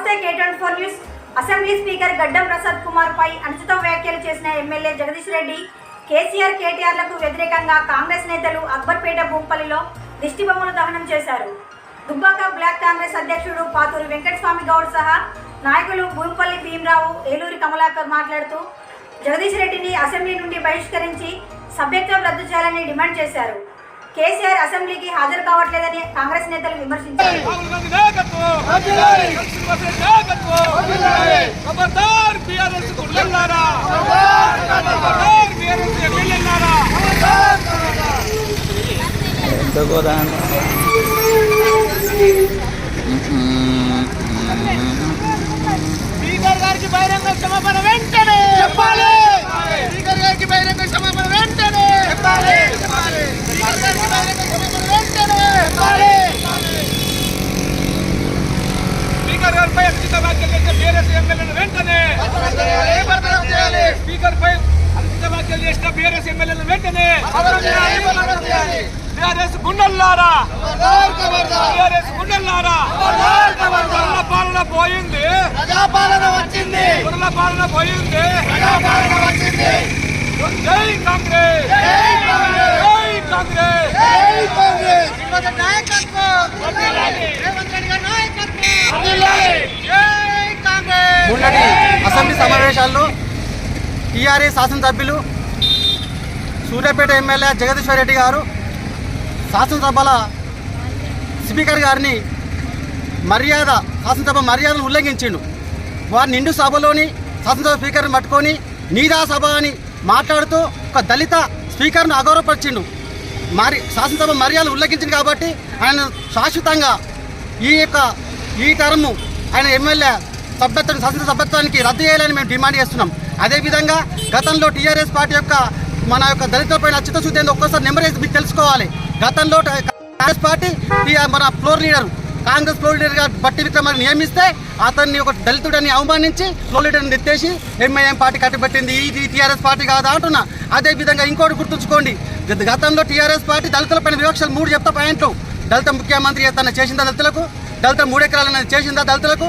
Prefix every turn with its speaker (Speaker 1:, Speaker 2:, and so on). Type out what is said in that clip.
Speaker 1: నమస్తే K24 news. Assembly speaker గడ్డం ప్రసాద్ కుమార్ పై అనుచిత వ్యాఖ్యలు చేసిన ఎమ్మెల్యే జగదీష్ రెడ్డి, కేసీఆర్ కేటీఆర్లకు వ్యతిరేకంగా కాంగ్రెస్ నేతలు అక్బర్పేట భూంపల్లిలో దిష్టిబొమ్మలు దహనం చేశారు. దుబ్బాక బ్లాక్ కాంగ్రెస్ అధ్యక్షుడు పాతూరి వెంకటస్వామి గౌడ్ సహా నాయకులు భూంపల్లి భీమరావు, ఏలూరి కమలాకర్ మాట్లాడుతూ జగదీష్ రెడ్డిని అసెంబ్లీ నుండి బహిష్కరించి సభ్యత్వం రద్దు చేయాలని డిమాండ్ చేశారు. కేసీఆర్ అసెంబ్లీకి హాజరు కావట్లేదని కాంగ్రెస్ నేతలు విమర్శించారు.
Speaker 2: స్పీకర్ గారికి బహిరంగ క్షమాపణ వెంటనే చెప్పాలి. స్పీకర్ గారికి బహిరంగ క్షమాపణ వెంటనే చెప్పాలి. స్పీకర్ గారికి బహిరంగ క్షమాపణ వెంటనే చెప్పాలి. స్పీకర్ గారిపై అనుచిత వ్యాఖ్యలు చేసిన బీఆర్ఎస్ ఎమ్మెల్యేలను వెంటనే బర్తరఫ్ చేయాలి. స్పీకర్ పై అనుచిత వ్యాఖ్యలు చేసిన బీఆర్ఎస్ ఎమ్మెల్యేలను వెంటనే బర్తరఫ్ చేయాలి. బీఆర్ఎస్ గుండెల్లారా, బీఆర్ఎస్ గుండెల్లారా, పాలన పోయింది, ప్రజాపాలన వచ్చింది, పాలన పోయింది, ప్రజాపాలన వచ్చింది. జై కాంగ్రెస్, జై కాంగ్రెస్, జై కాంగ్రెస్, జై కాంగ్రెస్. జై కాంగ్రెస్.
Speaker 3: మొన్నటి అసెంబ్లీ సమావేశాల్లో టీఆర్ఎస్ శాసనసభ్యులు సూర్యాపేట ఎమ్మెల్యే జగదీశ్వర్ రెడ్డి గారు శాసనసభల స్పీకర్ గారిని శాసనసభ మర్యాదను ఉల్లంఘించిండు. వారి నిండు సభలోని శాసనసభ స్పీకర్ని పట్టుకొని నీదా సభ అని మాట్లాడుతూ ఒక దళిత స్పీకర్ను అగౌరవపరిచిండు. శాసనసభ మర్యాదను ఉల్లంఘించింది కాబట్టి ఆయన శాశ్వతంగా ఈ టర్ము ఆయన ఎమ్మెల్యే శాసనసభ సభ్యత్వానికి రద్దు చేయాలని మేము డిమాండ్ చేస్తున్నాం. అదేవిధంగా గతంలో టీఆర్ఎస్ పార్టీ మన దళితులపైన చిత్తశుద్ధి ఏందో ఒక్కసారి నెంబర్ వేసి మీకు తెలుసుకోవాలి. గతంలో కాంగ్రెస్ పార్టీ మన ఫ్లోర్ లీడర్గా బట్టి విక్రమార్క నియమిస్తే అతన్ని ఒక దళితుడని అవమానించి ఫ్లోర్ లీడర్ని ఎత్తేసి ఎంఐఎం పార్టీ కట్టిపెట్టింది. ఇది టీఆర్ఎస్ పార్టీ కాదా అంటున్నా. అదేవిధంగా ఇంకోటి గుర్తుంచుకోండి, గతంలో టీఆర్ఎస్ పార్టీ దళితులపైన వివక్షలు 3 చెప్తా పాయింట్లు. దళిత ముఖ్యమంత్రి తన చేసిందా దళితులకు, దళిత 3 ఎకరాలను చేసిందా దళితులకు,